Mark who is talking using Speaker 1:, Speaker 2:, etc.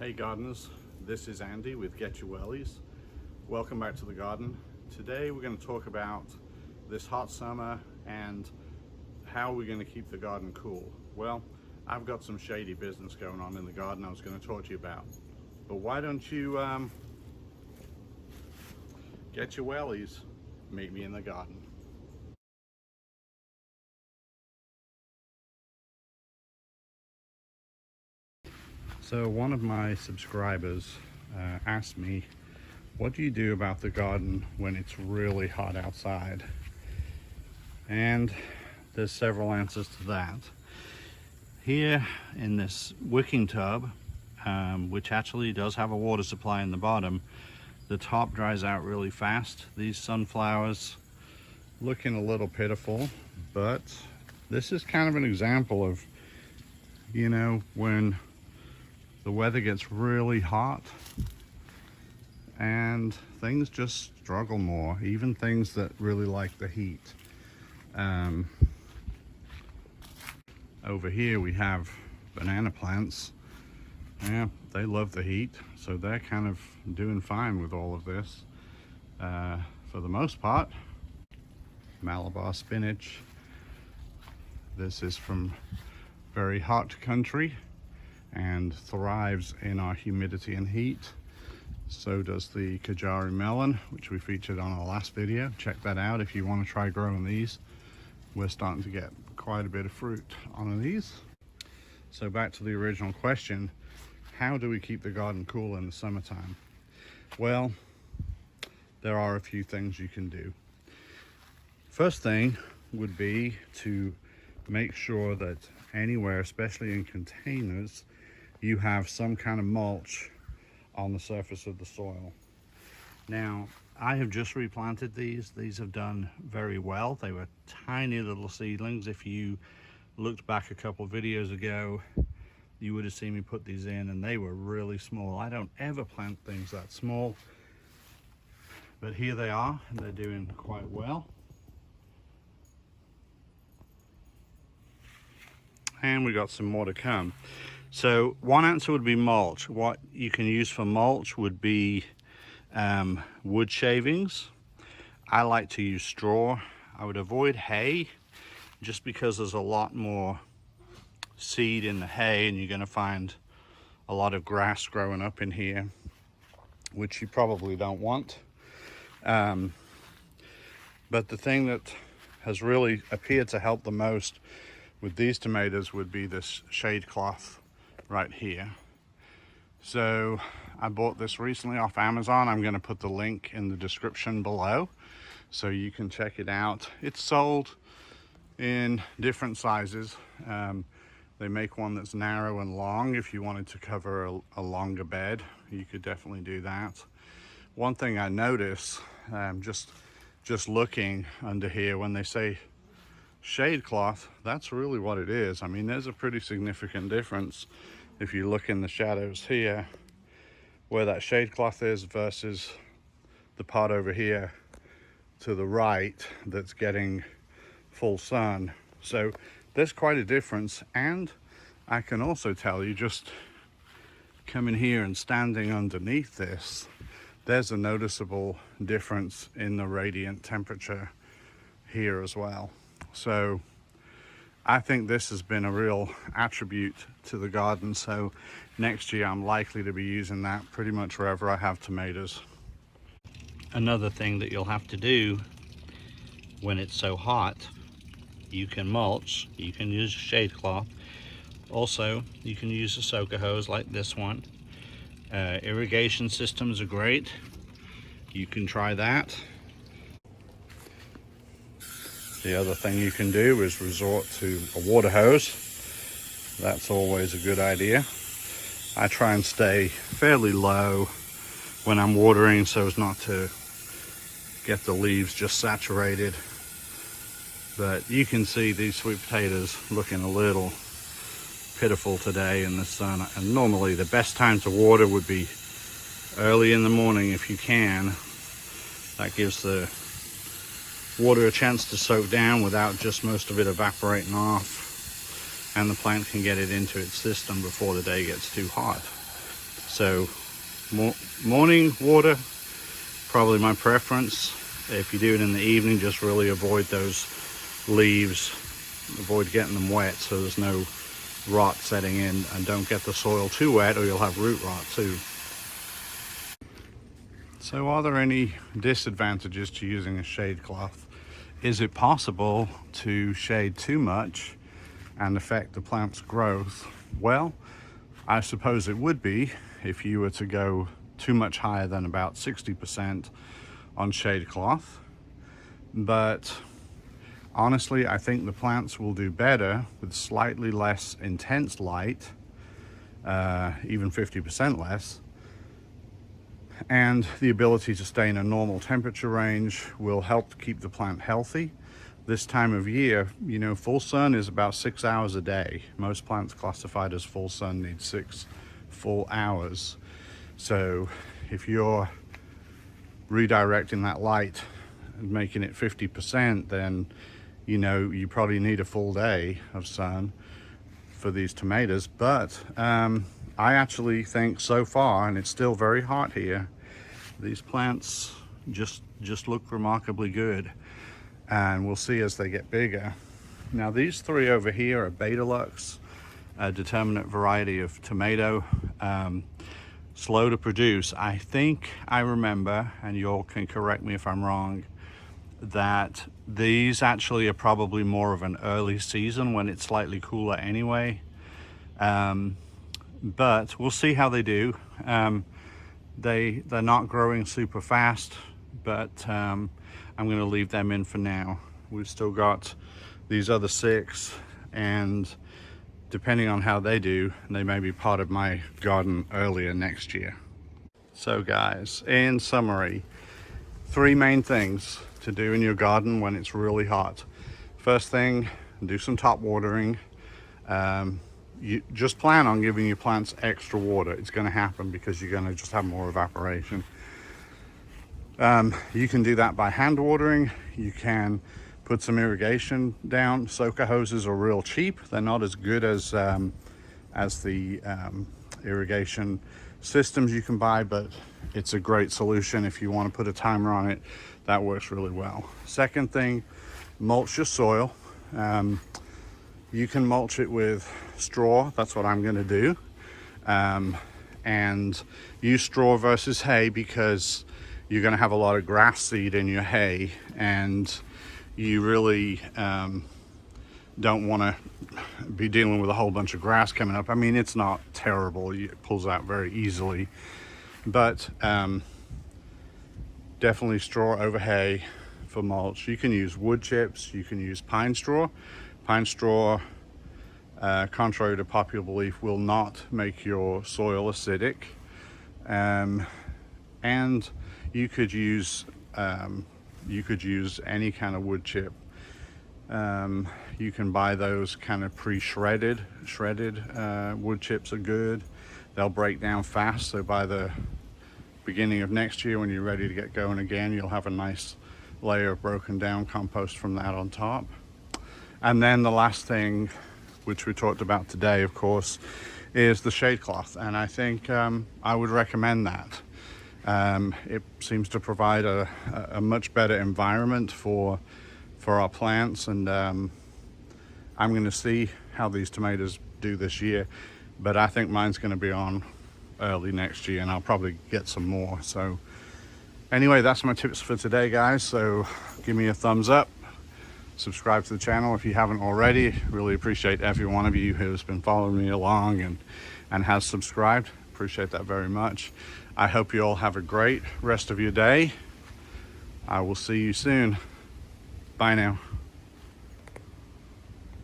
Speaker 1: Hey gardeners, this is Andy with Get Your Wellies. Welcome back to the garden. Today we're going to talk about this hot summer and how we're going to keep the garden cool. Well, I've got some shady business going on in the garden I was going to talk to you about. But why don't you get your wellies, meet me in the garden. So one of my subscribers asked me, what do you do about the garden when it's really hot outside? And there's several answers to that. Here in this wicking tub, which actually does have a water supply in the bottom, the top dries out really fast. These sunflowers looking a little pitiful, but this is kind of an example of, you know, when the weather gets really hot and things just struggle more, even things that really like the heat. Over here we have banana plants. Yeah, they love the heat, so they're kind of doing fine with all of this for the most part. Malabar spinach. This is from very hot country and thrives in our humidity and heat. So does the Kajari melon, which we featured on our last video. Check that out if you want to try growing these. We're starting to get quite a bit of fruit on these. So back to the original question, how do we keep the garden cool in the summertime? Well, there are a few things you can do. First thing would be to make sure that anywhere, especially in containers, you have some kind of mulch on the surface of the soil. Now, I have just replanted these. These have done very well. They were tiny little seedlings. If you looked back a couple videos ago, you would have seen me put these in and they were really small. I don't ever plant things that small, but here they are and they're doing quite well. And we got some more to come. So one answer would be mulch. What you can use for mulch would be wood shavings. I like to use straw. I would avoid hay just because there's a lot more seed in the hay and you're going to find a lot of grass growing up in here, which you probably don't want. But the thing that has really appeared to help the most with these tomatoes would be this shade cloth right here. So I bought this recently off Amazon. I'm going to put the link in the description below so you can check it out. It's sold in different sizes. They make one that's narrow and long. If you wanted to cover a longer bed, you could definitely do that. One thing I notice, just looking under here, when they say shade cloth, that's really what it is. I mean, there's a pretty significant difference if you look in the shadows here where that shade cloth is versus the part over here to the right that's getting full sun. So there's quite a difference, and I can also tell you, just coming here and standing underneath this, there's a noticeable difference in the radiant temperature here as well. So I think this has been a real attribute to the garden. So next year I'm likely to be using that pretty much wherever I have tomatoes. Another thing that you'll have to do when it's so hot, you can mulch, you can use a shade cloth. Also, you can use a soaker hose like this one. Irrigation systems are great. You can try that. The other thing you can do is resort to a water hose. That's always a good idea. I try and stay fairly low when I'm watering so as not to get the leaves just saturated. But you can see these sweet potatoes looking a little pitiful today in the sun. And normally the best time to water would be early in the morning if you can. That gives the water a chance to soak down without just most of it evaporating off, and the plant can get it into its system before the day gets too hot. So morning water, probably my preference. If you do it in the evening, just really avoid those leaves, avoid getting them wet so there's no rot setting in, and don't get the soil too wet or you'll have root rot too. So are there any disadvantages to using a shade cloth? Is it possible to shade too much and affect the plant's growth? Well, I suppose it would be if you were to go too much higher than about 60% on shade cloth. But honestly, I think the plants will do better with slightly less intense light, even 50% less. And the ability to stay in a normal temperature range will help to keep the plant healthy. This time of year, you know, full sun is about 6 hours a day. Most plants classified as full sun need 6 full hours. So if you're redirecting that light and making it 50%, then you know you probably need a full day of sun for these tomatoes. But I actually think so far, and it's still very hot here, these plants just look remarkably good, and we'll see as they get bigger. Now these three over here are Beta Lux, a determinate variety of tomato, slow to produce. I think I remember, and you all can correct me if I'm wrong, that these actually are probably more of an early season when it's slightly cooler anyway. But we'll see how they do. They're not growing super fast, but I'm going to leave them in for now. We've still got these other 6, and depending on how they do, they may be part of my garden earlier next year. So guys, in summary, 3 main things to do in your garden when it's really hot. First thing, do some top watering. You just plan on giving your plants extra water. It's going to happen because you're going to just have more evaporation. You can do that by hand watering. You can put some irrigation down. Soaker hoses are real cheap. They're not as good as the irrigation systems you can buy, but it's a great solution. If you want to put a timer on it, that works really well. Second thing, mulch your soil. You can mulch it with straw. That's what I'm going to do. And use straw versus hay because you're going to have a lot of grass seed in your hay, and you really don't want to be dealing with a whole bunch of grass coming up. I mean, it's not terrible. It pulls out very easily. But definitely straw over hay for mulch. You can use wood chips. You can use pine straw. Pine straw, contrary to popular belief, will not make your soil acidic. And you could use any kind of wood chip. You can buy those kind of pre-shredded. Shredded wood chips are good. They'll break down fast, so by the beginning of next year when you're ready to get going again, you'll have a nice layer of broken down compost from that on top. And then the last thing, which we talked about today, of course, is the shade cloth. And I think I would recommend that. It seems to provide a much better environment for our plants. And I'm going to see how these tomatoes do this year. But I think mine's going to be on early next year, and I'll probably get some more. So anyway, that's my tips for today, guys. So give me a thumbs up. Subscribe to the channel if you haven't already. Really appreciate every one of you who's been following me along and has subscribed. Appreciate that very much. I hope you all have a great rest of your day. I will see you soon. Bye now.